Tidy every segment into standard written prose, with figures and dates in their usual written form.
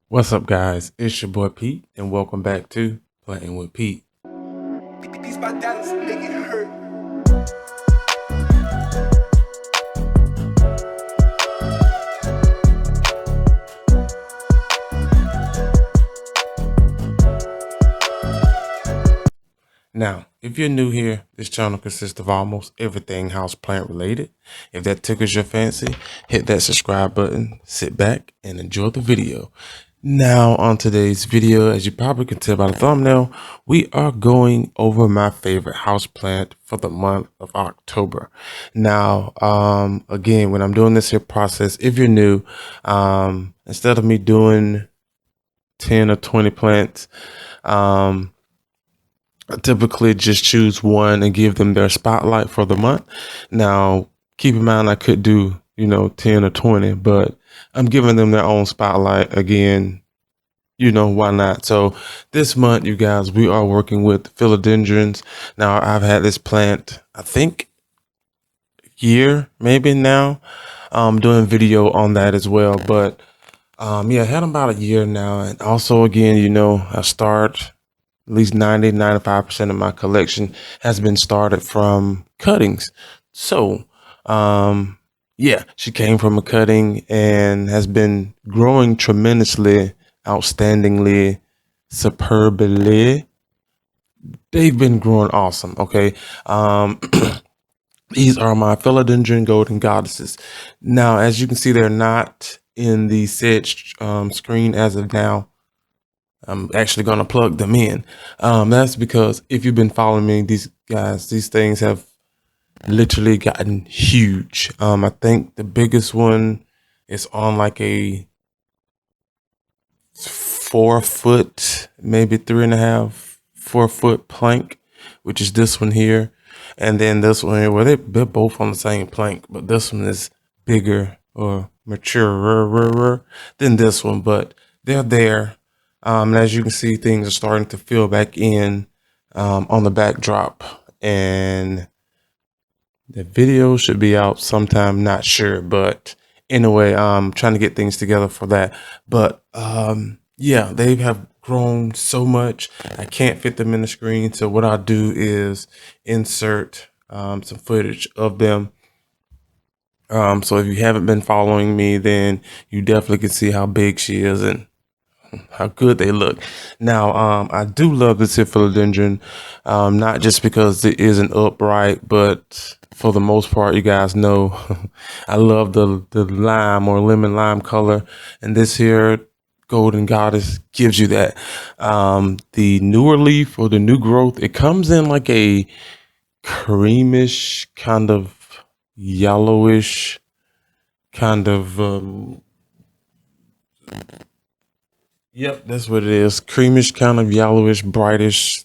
What's up, guys? It's your boy Pete, and welcome back to Planting with Pete. These my dollars make it hurt. Now, if you're new here, this channel consists of almost everything houseplant related. If that tickles your fancy, hit that subscribe button, sit back, and enjoy the video. Now, on today's video, as you probably can tell by the thumbnail, we are going over my favorite houseplant for the month of October. Now, again, when I'm doing this here process, if you're new, instead of me doing 10 or 20 plants, I typically just choose one and give them their spotlight for the month. Now, keep in mind, I could do, 10 or 20, but I'm giving them their own spotlight again. Why not? So this month, you guys, we are working with philodendrons. Now, I've had this plant, I think, year, maybe now. Doing video on that as well. But, yeah, I had them about a year now. And also, again, I start at least 95% of my collection has been started from cuttings. So, yeah, she came from a cutting and has been growing tremendously, outstandingly, superbly. They've been growing awesome. Okay. These are my philodendron golden goddesses. Now, as you can see, they're not in the set screen as of now. I'm actually going to plug them in. That's because if you've been following me, these things have literally gotten huge. I think the biggest one is on like a 4 foot, maybe 3.5, 4 foot plank, which is this one here. And then this one here, well, they're both on the same plank, but this one is bigger or maturer than this one, but they're there. And as you can see, things are starting to fill back in on the backdrop, and the video should be out sometime, not sure, but anyway, I'm trying to get things together for that. But yeah, they have grown so much, I can't fit them in the screen. So what I'll do is insert some footage of them. So if you haven't been following me, then you definitely can see how big she is and how good they look. Now, I do love this here philodendron, not just because it isn't upright, but for the most part, you guys know, I love the lime or lemon lime color, and this here golden goddess gives you that. The newer leaf or the new growth, it comes in like a creamish, kind of yellowish, kind of yep, that's what it is. Creamish, kind of yellowish, brightish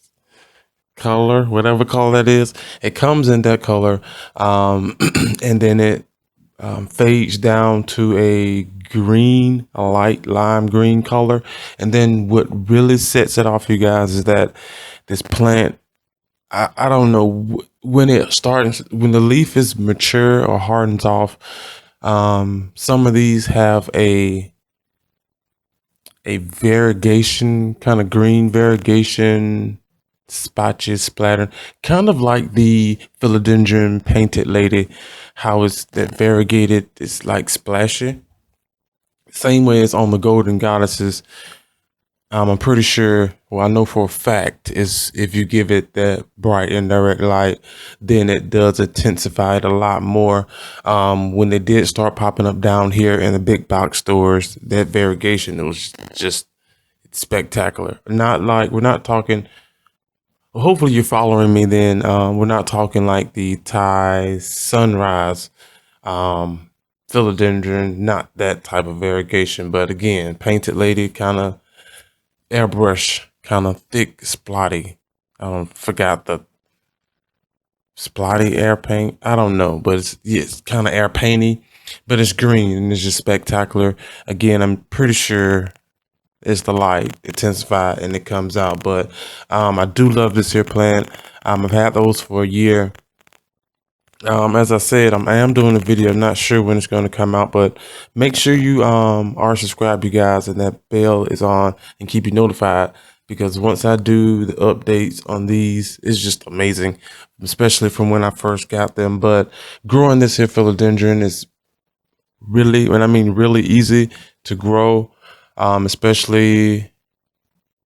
color, whatever color that is. It comes in that color, and then it fades down to a green, a light lime green color. And then what really sets it off, you guys, is that this plant, I don't know when it starts, when the leaf is mature or hardens off. Some of these have a variegation, kind of green variegation, spotches splattered, kind of like the philodendron painted lady, how it's that variegated, it's like splashy. Same way as on the golden goddesses. I'm pretty sure, well, I know for a fact, is if you give it that bright and direct light, then it does intensify it a lot more. When they did start popping up down here in the big box stores, that variegation, it was just spectacular. Not like, we're not talking, well, hopefully you're following me then. We're not talking like the Thai sunrise philodendron, not that type of variegation, but again, painted lady, kind of airbrush, kind of thick, splotty. I forgot the splotty air paint. I don't know, but it's kind of air painty, but it's green and it's just spectacular. Again, I'm pretty sure it's the light intensify and it comes out. But I do love this here plant. I've had those for a year. As I said, I am doing a video. Not sure when it's going to come out, but make sure you are subscribed, you guys, and that bell is on and keep you notified, because once I do the updates on these, it's just amazing, especially from when I first got them. But growing this here philodendron is really, when I mean really easy to grow, especially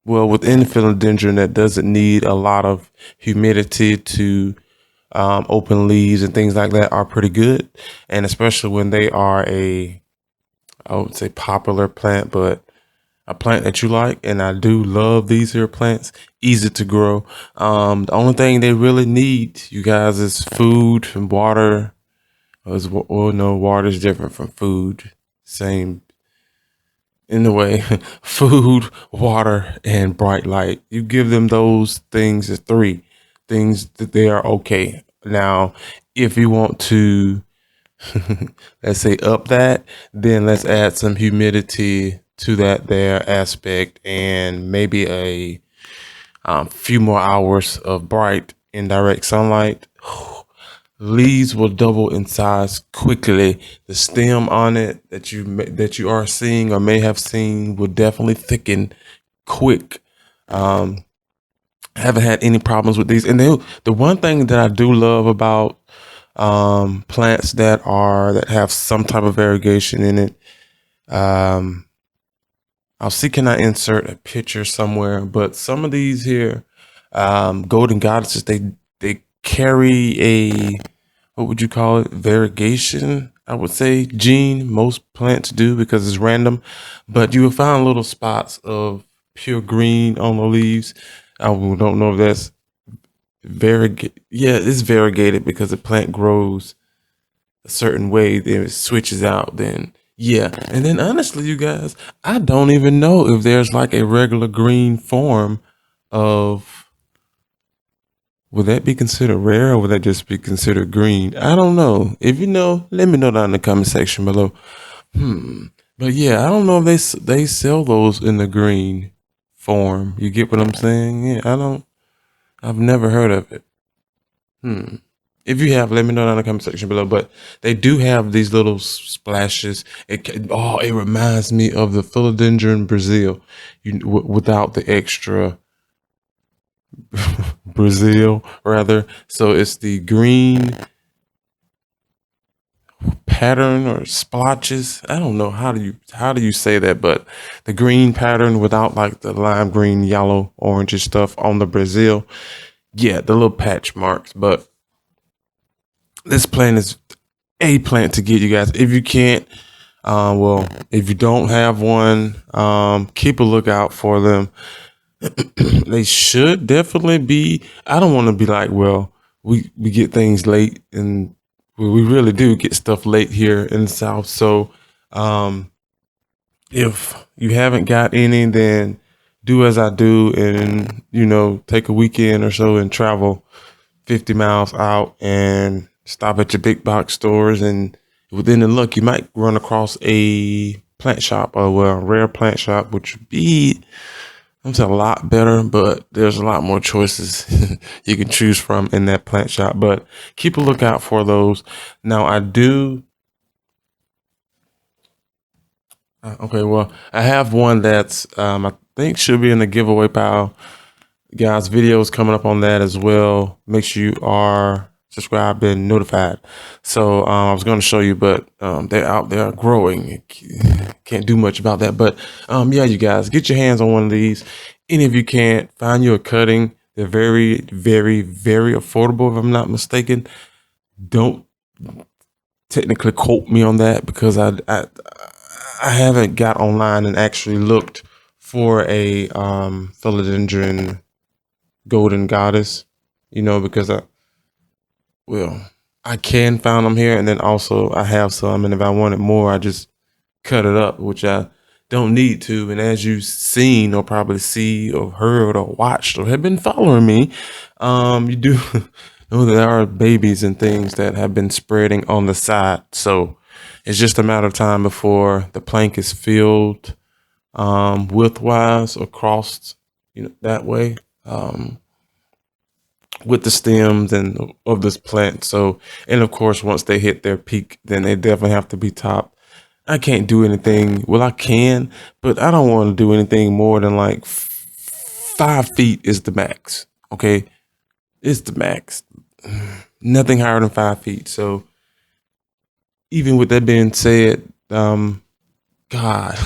well within philodendron that doesn't need a lot of humidity to open leaves and things like that are pretty good. And especially when they are I would say popular plant, but a plant that you like. And I do love these here plants, easy to grow. The only thing they really need, you guys, is food and water. Well, no, water is different from food. Same in a way. Food, water, and bright light. You give them those things, as three things, that they are okay. Now, if you want to, let's say, up that, then let's add some humidity to that there aspect, and maybe a few more hours of bright indirect sunlight. Leaves will double in size quickly. The stem on it that you are seeing or may have seen will definitely thicken quick. I haven't had any problems with these. And then the one thing that I do love about plants that have some type of variegation in it, I'll see, can I insert a picture somewhere? But some of these here, golden goddesses, they carry a, what would you call it? Variegation, I would say, gene. Most plants do, because it's random, but you will find little spots of pure green on the leaves. I don't know if that's variegated. Yeah, it's variegated because the plant grows a certain way, then it switches out. Then yeah, and then honestly, you guys, I don't even know if there's like a regular green form of. Would that be considered rare, or would that just be considered green? I don't know. If you know, let me know down in the comment section below. But yeah, I don't know if they sell those in the green form. You get what I'm saying? Yeah, I don't. I've never heard of it. If you have, let me know down in the comment section below. But they do have these little splashes. It reminds me of the philodendron Brazil, without the extra Brazil rather. So it's the green pattern or splotches. I don't know how do you say that, but the green pattern without like the lime green, yellow, orange stuff on the Brazil. Yeah, the little patch marks. But this plant is a plant to get, you guys. If you can't, well, if you don't have one, keep a lookout for them. They should definitely be. I don't want to be like, well, we get things late, and we really do get stuff late here in the South. So if you haven't got any, then do as I do, and take a weekend or so and travel 50 miles out and stop at your big box stores, and within the luck you might run across a plant shop, or well, rare plant shop, which would be, it's a lot better, but there's a lot more choices you can choose from in that plant shop. But keep a lookout for those. Now I do. Okay, well, I have one that's I think should be in the giveaway pile. Guys, videos coming up on that as well. Make sure you are subscribed and notified. So I was going to show you, but they're out there growing. Can't do much about that. But yeah, you guys, get your hands on one of these. And if you can't, find you a cutting. They're very, very, very affordable, if I'm not mistaken. Don't technically quote me on that, because I haven't got online and actually looked for a philodendron golden goddess, because I can find them here, and then also I have some, and if I wanted more, I just cut it up, which I don't need to. And as you've seen, or probably see, or heard, or watched, or have been following me, you do know there are babies and things that have been spreading on the side. So it's just a matter of time before the plank is filled widthwise across, that way. with the stems and of this plant. So, and of course, once they hit their peak, then they definitely have to be topped. I can't do anything. Well, I can, but I don't want to do anything more than like 5 feet is the max. Okay, it's the max. Nothing higher than 5 feet. So, even with that being said, God,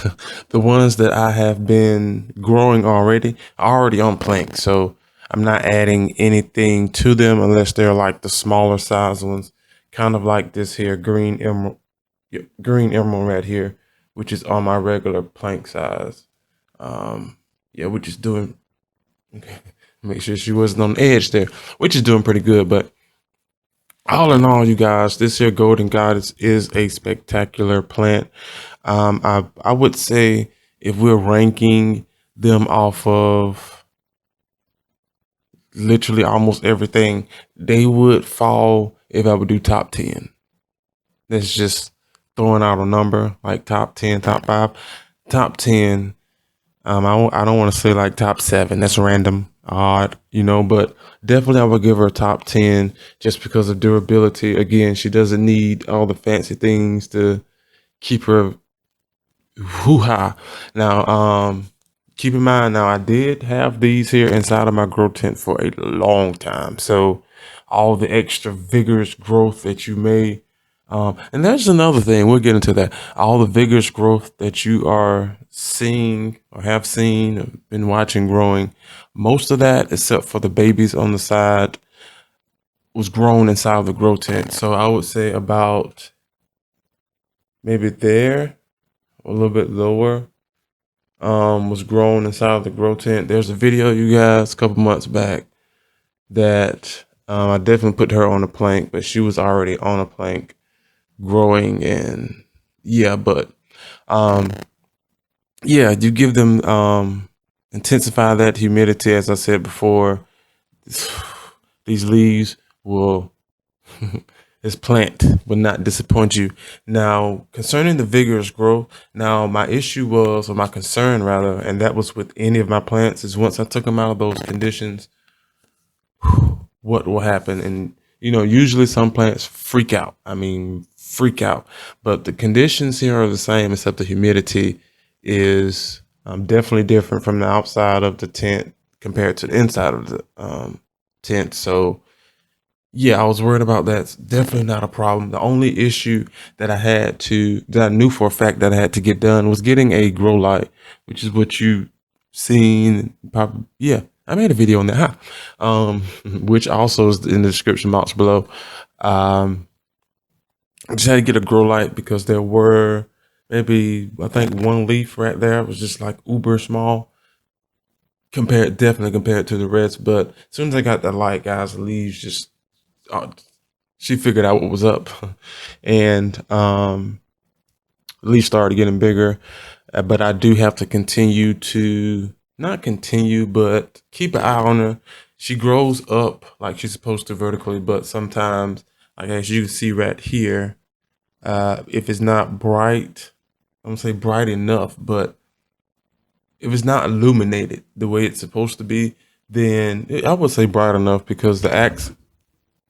the ones that I have been growing already are already on plank. So I'm not adding anything to them unless they're like the smaller size ones, kind of like this here green emerald right here, which is on my regular plank size. Yeah, which is doing. Okay, make sure she wasn't on the edge there, which is doing pretty good. But all in all, you guys, this here golden goddess is a spectacular plant. I would say if we're ranking them off of literally almost everything, they would fall if I would do top 10. That's just throwing out a number like top 10, top 5, top 10. I don't want to say like top 7. That's random, odd, but definitely I would give her a top 10 just because of durability. Again, she doesn't need all the fancy things to keep her hoo-ha. Now, keep in mind, now I did have these here inside of my grow tent for a long time. So all the extra vigorous growth that you may, and there's another thing, we'll get into that. All the vigorous growth that you are seeing or have seen, or been watching growing, most of that, except for the babies on the side, was grown inside of the grow tent. So I would say about maybe there, a little bit lower, was grown inside of the grow tent. There's a video, you guys, a couple months back that I definitely put her on a plank, but she was already on a plank growing. And yeah, but yeah, you give them intensify that humidity, as I said before. These leaves will this plant will not disappoint you. Now, concerning the vigorous growth, now my issue was, or my concern rather, and that was with any of my plants, is once I took them out of those conditions, what will happen? And usually some plants freak out. I mean, freak out. But the conditions here are the same, except the humidity is definitely different from the outside of the tent compared to the inside of the tent. So yeah, I was worried about that. It's definitely not a problem. The only issue that I knew for a fact that I had to get done was getting a grow light, which is what you seen. Probably, yeah, I made a video on that, which also is in the description box below. I just had to get a grow light because there were maybe, I think, one leaf right there was just like uber small definitely compared to the rest. But as soon as I got the light, guys, the leaves just, she figured out what was up, and leaves started getting bigger. But I do have to continue to not continue, but keep an eye on her. She grows up like she's supposed to vertically, but sometimes, like as you can see right here, if it's not bright, I'm gonna say bright enough, but if it's not illuminated the way it's supposed to be, then I would say bright enough, because the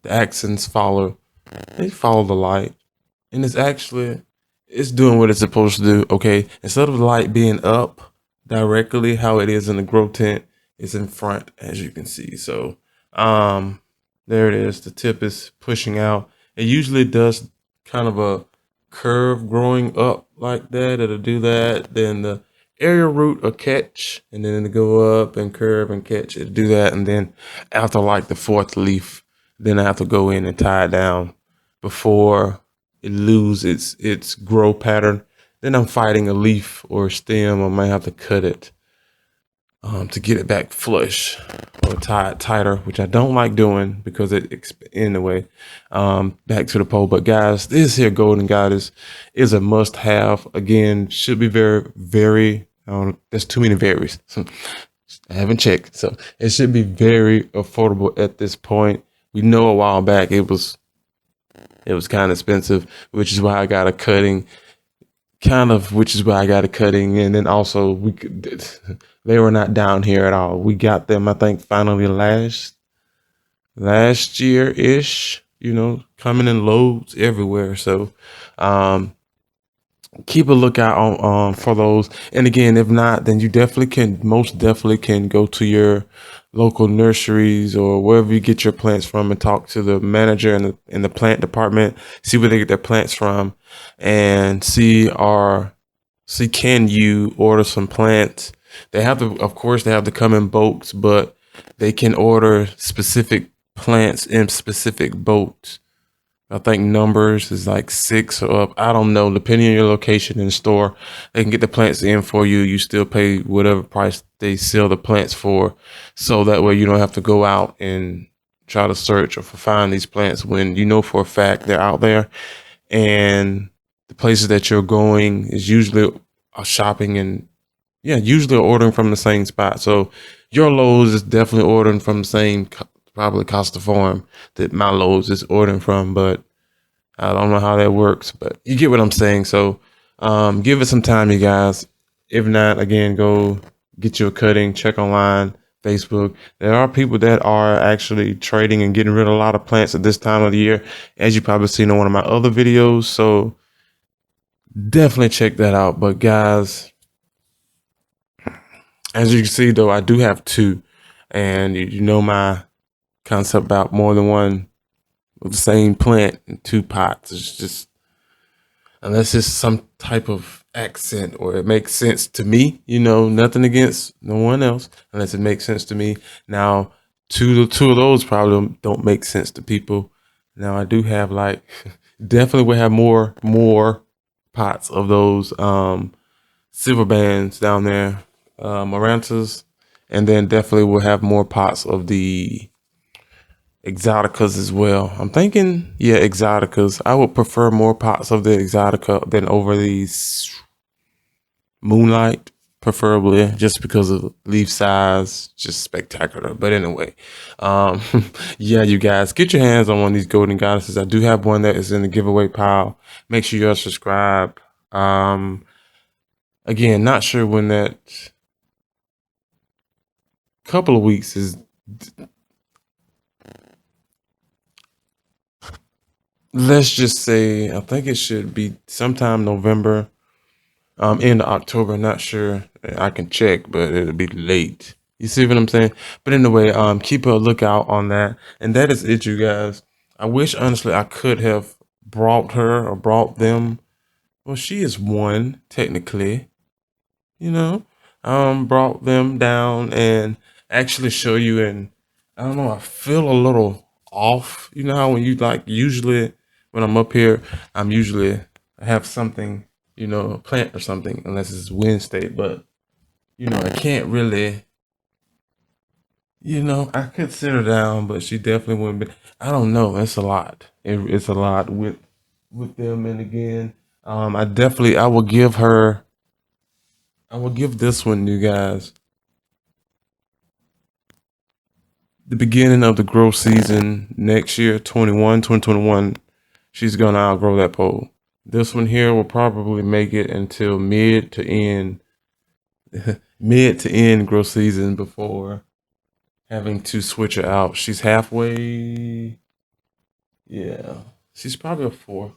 accents follow the light, and it's doing what it's supposed to do. Okay, instead of the light being up directly how it is in the grow tent, it's in front, as you can see. So there it is. The tip is pushing out. It usually does kind of a curve growing up like that. It'll do that, then the area root will catch, and then it'll go up and curve and catch. It'll do that, and then after like the fourth leaf, then I have to go in and tie it down before it loses its grow pattern. Then I'm fighting a leaf or a stem. I might have to cut it to get it back flush, or tie it tighter, which I don't like doing because anyway, back to the pole. But guys, this here golden goddess is a must have. Again, should be very, very, there's too many varies. I haven't checked. So it should be very affordable at this point. We know a while back it was kind of expensive, which is why I got a cutting. And then also they were not down here at all. We got them, I think, finally last year ish, you know, coming in loads everywhere. So, keep a lookout on for those. And again, if not, then you most definitely can go to your local nurseries or wherever you get your plants from and talk to the manager in the plant department, see where they get their plants from, and see can you order some plants. They have to, of course, they have to come in boats, but they can order specific plants in specific boats. I think numbers is like 6 or up. I don't know. Depending on your location in the store, they can get the plants in for you. You still pay whatever price they sell the plants for. So that way you don't have to go out and try to search or find these plants when you know for a fact they're out there. And the places that you're going is usually shopping and usually ordering from the same spot. So your Lowe's is definitely ordering from the same probably Costa Farm that my Lowe's is ordering from, but I don't know how that works, but you get what I'm saying. So give it some time, you guys. If not, again, go get you a cutting, check online, Facebook. There are people that are actually trading and getting rid of a lot of plants at this time of the year, as you probably seen in one of my other videos. So definitely check that out. But guys, as you can see, though, I do have 2, and you know my concept about more than one of the same plant in 2 pots. It's just, unless it's some type of accent or it makes sense to me, you know, nothing against no one else, unless it makes sense to me. Now, two of those probably don't make sense to people. Now, I do have like, definitely will have more pots of those silver bands down there, Marantas, and then definitely will have more pots of the exoticas as well. I'm thinking, exoticas. I would prefer more pots of the exotica than over these moonlight, preferably, just because of leaf size, just spectacular. But anyway, you guys, get your hands on one of these golden goddesses. I do have one that is in the giveaway pile. Make sure you're subscribed. Again, not sure when that couple of weeks is. Let's just say, I think it should be sometime November, into October. Not sure. I can check, but it'll be late. You see what I'm saying? But anyway, keep a lookout on that. And that is it, you guys. I wish, honestly, I could have brought her or brought them. Well, she is one, technically, you know, brought them down and actually show you. And I don't know, I feel a little off. You know how when you like, usually when I'm up here, I have something, you know, a plant or something, unless it's Wednesday, but you know, I can't really, you know, I could sit her down, but she definitely wouldn't be. I don't know. It's a lot. It's a lot with them. And again, I will give this one, you guys, the beginning of the growth season next year, 2021. She's gonna outgrow that pole. This one here will probably make it until mid to end growth season before having to switch her out. She's halfway. Yeah, she's probably a 4.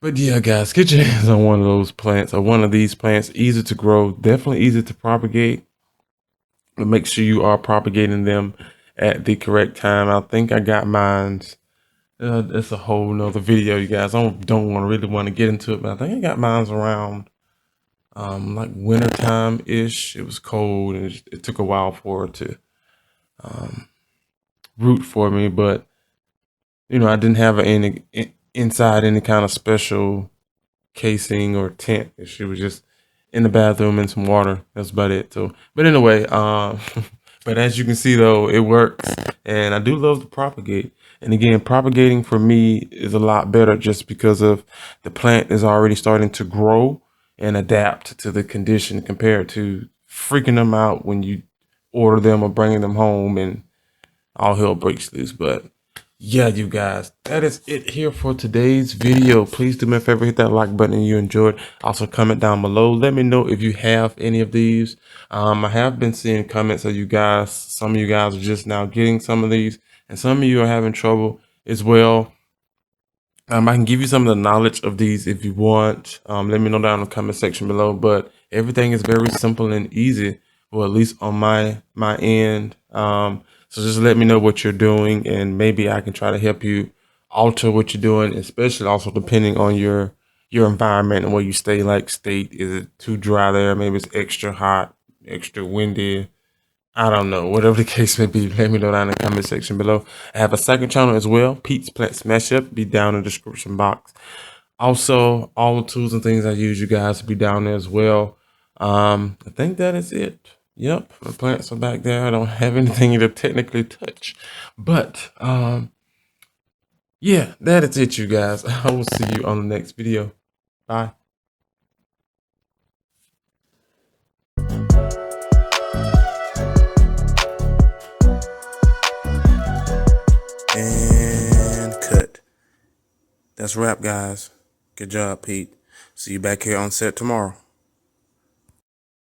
But yeah, guys, get your hands on one of those plants or one of these plants. Easy to grow, definitely easy to propagate. But make sure you are propagating them at the correct time. I think I got mine. It's a whole nother video, you guys. I don't really want to get into it, but I think I got mine around like wintertime ish. It was cold and it took a while for it to root for me, but you know, I didn't have inside any kind of special casing or tent. She was just in the bathroom and some water. That's about it. So, but anyway, but as you can see though, it works, and I do love to propagate. And again, propagating for me is a lot better just because of the plant is already starting to grow and adapt to the condition compared to freaking them out when you order them or bringing them home and all hell breaks loose. But yeah, you guys, that is it here for today's video. Please do me a favor, hit that like button if you enjoyed. Also, comment down below. Let me know if you have any of these. I have been seeing comments of you guys. Some of you guys are just now getting some of these, and some of you are having trouble as well. I can give you some of the knowledge of these if you want. Let me know down in the comment section below. But everything is very simple and easy, or at least on my end. So just let me know what you're doing, and maybe I can try to help you alter what you're doing, especially also depending on your environment and where you stay. Like state, is it too dry there? Maybe it's extra hot, extra windy. I don't know. Whatever the case may be, let me know down in the comment section below. I have a second channel as well, Pete's Plant Smash Up, be down in the description box. Also, all the tools and things I use, you guys, will be down there as well. I think that is it. Yep, the plants are back there. I don't have anything to technically touch. But, yeah, that is it, you guys. I will see you on the next video. Bye. And cut. That's a wrap, guys. Good job, Pete. See you back here on set tomorrow.